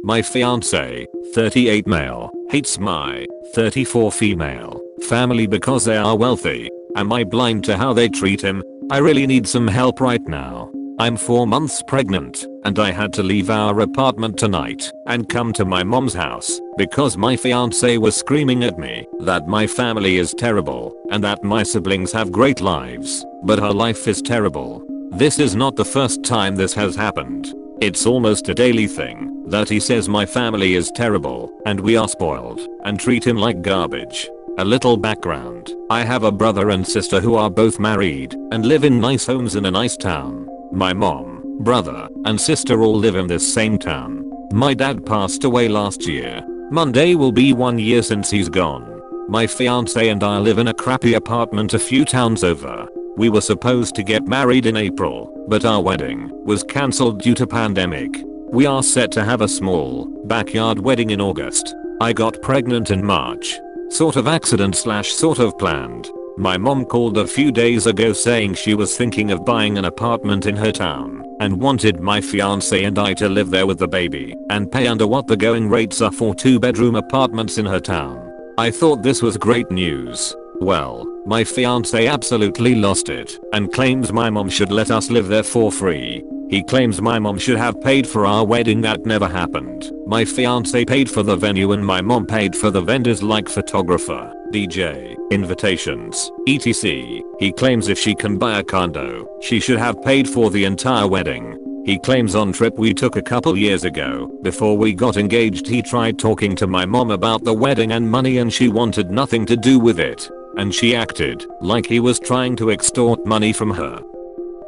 My fiancé, 38 male, hates my 34 female family because they are wealthy. Am I blind to how they treat him? I really need some help right now. I'm 4 months pregnant and I had to leave our apartment tonight and come to my mom's house because my fiancé was screaming at me that my family is terrible and that my siblings have great lives, but her life is terrible. This is not the first time this has happened. It's almost a daily thing that he says my family is terrible and we are spoiled and treat him like garbage. A little background. I have a brother and sister who are both married and live in nice homes in a nice town. My mom, brother, and sister all live in this same town. My dad passed away last year. Monday will be 1 year since he's gone. My fiancé and I live in a crappy apartment a few towns over. We were supposed to get married in April, but our wedding was cancelled due to pandemic. We are set to have a small backyard wedding in August. I got pregnant in March. Sort of accident / sort of planned. My mom called a few days ago saying she was thinking of buying an apartment in her town and wanted my fiancé and I to live there with the baby and pay under what the going rates are for 2-bedroom apartments in her town. I thought this was great news. Well, my fiancé absolutely lost it and claims my mom should let us live there for free. He claims my mom should have paid for our wedding that never happened. My fiancé paid for the venue and my mom paid for the vendors like photographer, DJ, invitations, etc. He claims if she can buy a condo, she should have paid for the entire wedding. He claims on trip we took a couple years ago, before we got engaged, he tried talking to my mom about the wedding and money and she wanted nothing to do with it. And she acted like he was trying to extort money from her.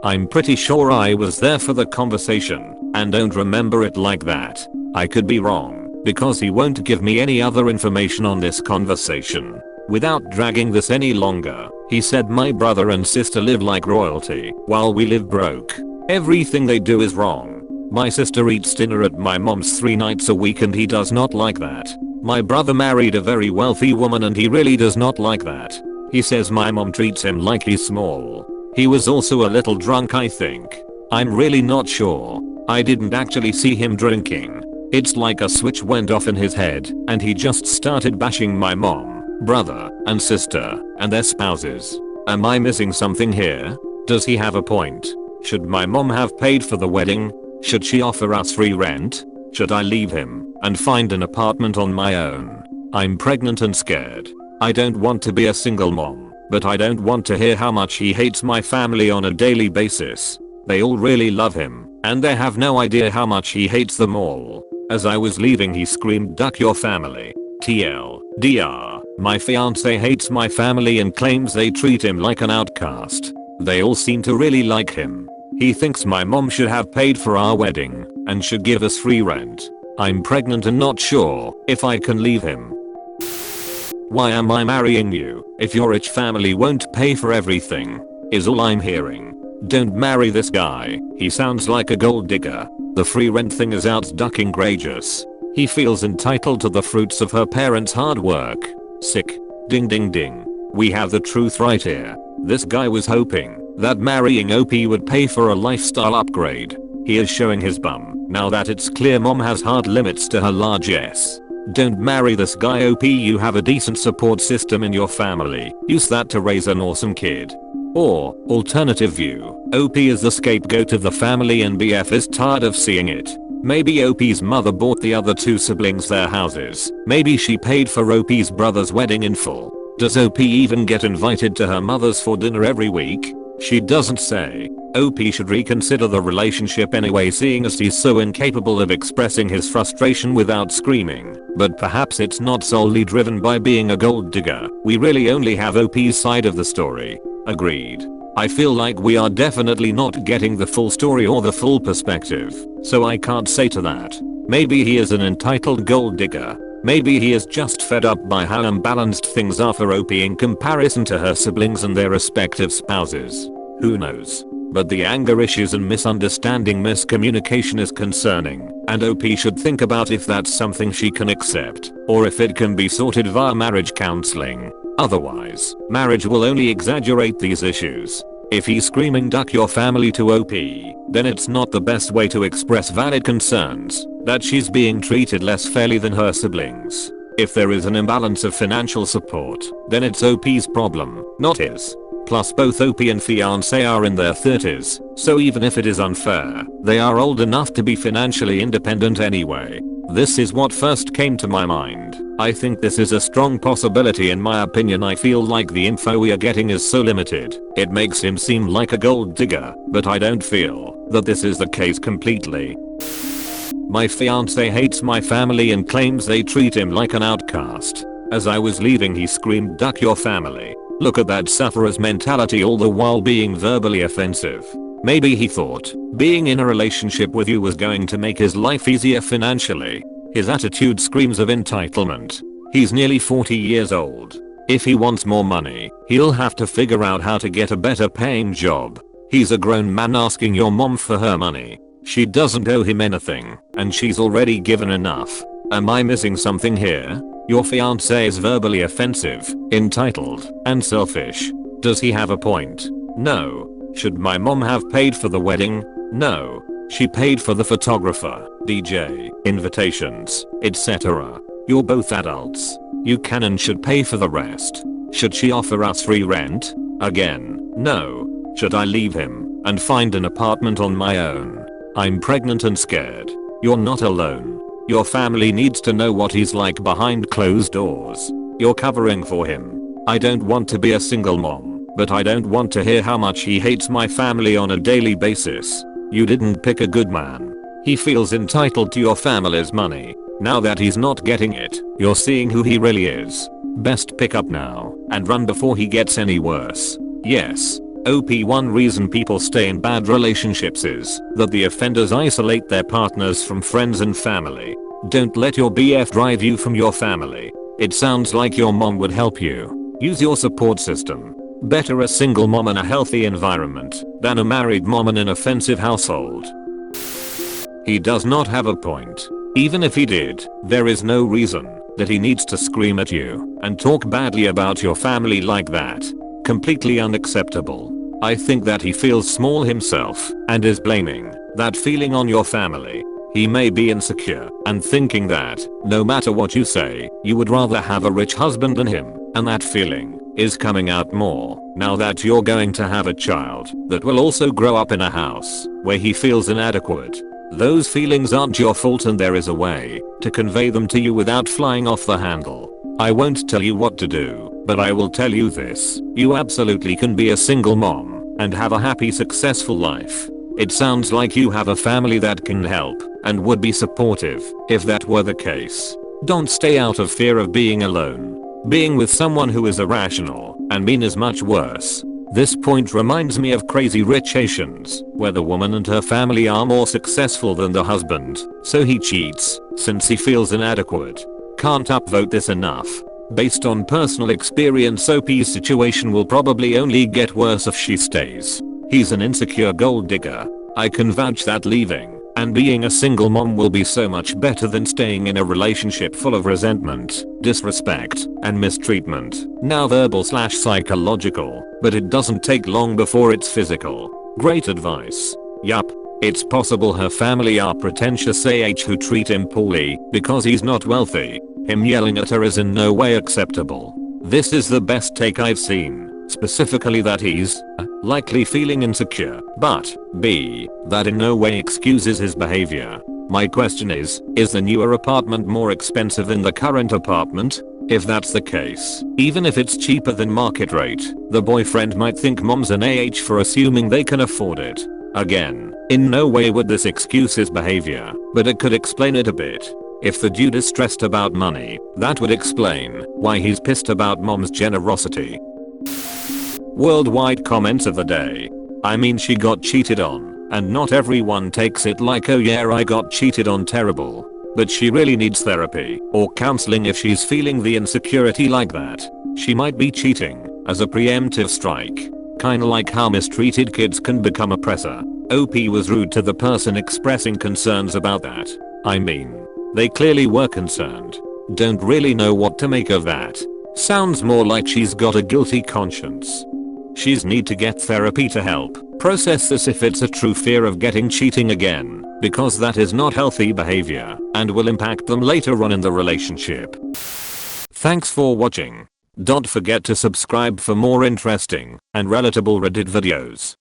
I'm pretty sure I was there for the conversation and don't remember it like that. I could be wrong because he won't give me any other information on this conversation. Without dragging this any longer, he said my brother and sister live like royalty while we live broke. Everything they do is wrong. My sister eats dinner at my mom's 3 nights a week and he does not like that. My brother married a very wealthy woman and he really does not like that. He says my mom treats him like he's small. He was also a little drunk, I think. I'm really not sure. I didn't actually see him drinking. It's like a switch went off in his head and he just started bashing my mom, brother, and sister, and their spouses. Am I missing something here? Does he have a point? Should my mom have paid for the wedding? Should she offer us free rent? Should I leave him and find an apartment on my own? I'm pregnant and scared. I don't want to be a single mom, but I don't want to hear how much he hates my family on a daily basis. They all really love him, and they have no idea how much he hates them all. As I was leaving he screamed, "Duck your family. TLDR, my fiancé hates my family and claims they treat him like an outcast. They all seem to really like him. He thinks my mom should have paid for our wedding and should give us free rent. I'm pregnant and not sure if I can leave him. Why am I marrying you if your rich family won't pay for everything? Is all I'm hearing. Don't marry this guy. He sounds like a gold digger. The free rent thing is out-ducking gracious. He feels entitled to the fruits of her parents' hard work. Sick. Ding ding ding. We have the truth right here. This guy was hoping that marrying OP would pay for a lifestyle upgrade. He is showing his bum now that it's clear mom has hard limits to her largesse. Don't marry this guy OP, you have a decent support system in your family. Use that to raise an awesome kid. Or, alternative view, OP is the scapegoat of the family and BF is tired of seeing it. Maybe OP's mother bought the other 2 siblings their houses. Maybe she paid for OP's brother's wedding in full. Does OP even get invited to her mother's for dinner every week? She doesn't say. OP should reconsider the relationship anyway, seeing as he's so incapable of expressing his frustration without screaming. But perhaps it's not solely driven by being a gold digger. We really only have OP's side of the story. Agreed. I feel like we are definitely not getting the full story or the full perspective, so I can't say to that. Maybe he is an entitled gold digger. Maybe he is just fed up by how unbalanced things are for OP in comparison to her siblings and their respective spouses. Who knows? But the anger issues and miscommunication is concerning, and OP should think about if that's something she can accept, or if it can be sorted via marriage counseling. Otherwise, marriage will only exaggerate these issues. If he's screaming duck your family to OP, then it's not the best way to express valid concerns that she's being treated less fairly than her siblings. If there is an imbalance of financial support, then it's OP's problem, not his. Plus both OP and fiancé are in their 30s, so even if it is unfair, they are old enough to be financially independent anyway. This is what first came to my mind. I think this is a strong possibility in my opinion. I feel like the info we are getting is so limited. It makes him seem like a gold digger, but I don't feel that this is the case completely. My fiancé hates my family and claims they treat him like an outcast. As I was leaving he screamed duck your family. Look at that sufferer's mentality, all the while being verbally offensive. Maybe he thought being in a relationship with you was going to make his life easier financially. His attitude screams of entitlement. He's nearly 40 years old. If he wants more money, he'll have to figure out how to get a better paying job. He's a grown man asking your mom for her money. She doesn't owe him anything, and she's already given enough. Am I missing something here? Your fiancé is verbally offensive, entitled, and selfish. Does he have a point? No. Should my mom have paid for the wedding? No. She paid for the photographer, DJ, invitations, etc. You're both adults. You can and should pay for the rest. Should she offer us free rent? Again, no. Should I leave him and find an apartment on my own? I'm pregnant and scared. You're not alone. Your family needs to know what he's like behind closed doors. You're covering for him. I don't want to be a single mom, but I don't want to hear how much he hates my family on a daily basis. You didn't pick a good man. He feels entitled to your family's money. Now that he's not getting it, you're seeing who he really is. Best pick up now and run before he gets any worse. Yes. OP, one reason people stay in bad relationships is that the offenders isolate their partners from friends and family. Don't let your BF drive you from your family. It sounds like your mom would help you. Use your support system. Better a single mom in a healthy environment than a married mom in an offensive household. He does not have a point. Even if he did, there is no reason that he needs to scream at you and talk badly about your family like that. Completely unacceptable. I think that he feels small himself and is blaming that feeling on your family. He may be insecure and thinking that no matter what you say, you would rather have a rich husband than him, and that feeling is coming out more now that you're going to have a child that will also grow up in a house where he feels inadequate. Those feelings aren't your fault and there is a way to convey them to you without flying off the handle. I won't tell you what to do, but I will tell you this. You absolutely can be a single mom and have a happy, successful life. It sounds like you have a family that can help and would be supportive if that were the case. Don't stay out of fear of being alone. Being with someone who is irrational and mean is much worse. This point reminds me of Crazy Rich Asians, where the woman and her family are more successful than the husband, so he cheats since he feels inadequate. Can't upvote this enough. Based on personal experience, OP's situation will probably only get worse if she stays. He's an insecure gold digger. I can vouch that leaving and being a single mom will be so much better than staying in a relationship full of resentment, disrespect, and mistreatment. Now verbal/psychological, but it doesn't take long before it's physical. Great advice. Yup. It's possible her family are pretentious who treat him poorly because he's not wealthy. Him yelling at her is in no way acceptable. This is the best take I've seen, specifically that he's likely feeling insecure, but b that in no way excuses his behavior. My question is the newer apartment more expensive than the current apartment? If that's the case, even if it's cheaper than market rate, the boyfriend might think mom's an for assuming they can afford it. Again, in no way would this excuse his behavior, but it could explain it a bit. If the dude is stressed about money, that would explain why he's pissed about mom's generosity. Worldwide comments of the day. I mean, she got cheated on, and not everyone takes it like, oh yeah, I got cheated on, terrible. But she really needs therapy or counseling if she's feeling the insecurity like that. She might be cheating as a preemptive strike. Kinda like how mistreated kids can become oppressor. OP was rude to the person expressing concerns about that. I mean, they clearly were concerned. Don't really know what to make of that. Sounds more like she's got a guilty conscience. She's need to get therapy to help process this if it's a true fear of getting cheating again, because that is not healthy behavior and will impact them later on in the relationship. Thanks for watching. Don't forget to subscribe for more interesting and relatable Reddit videos.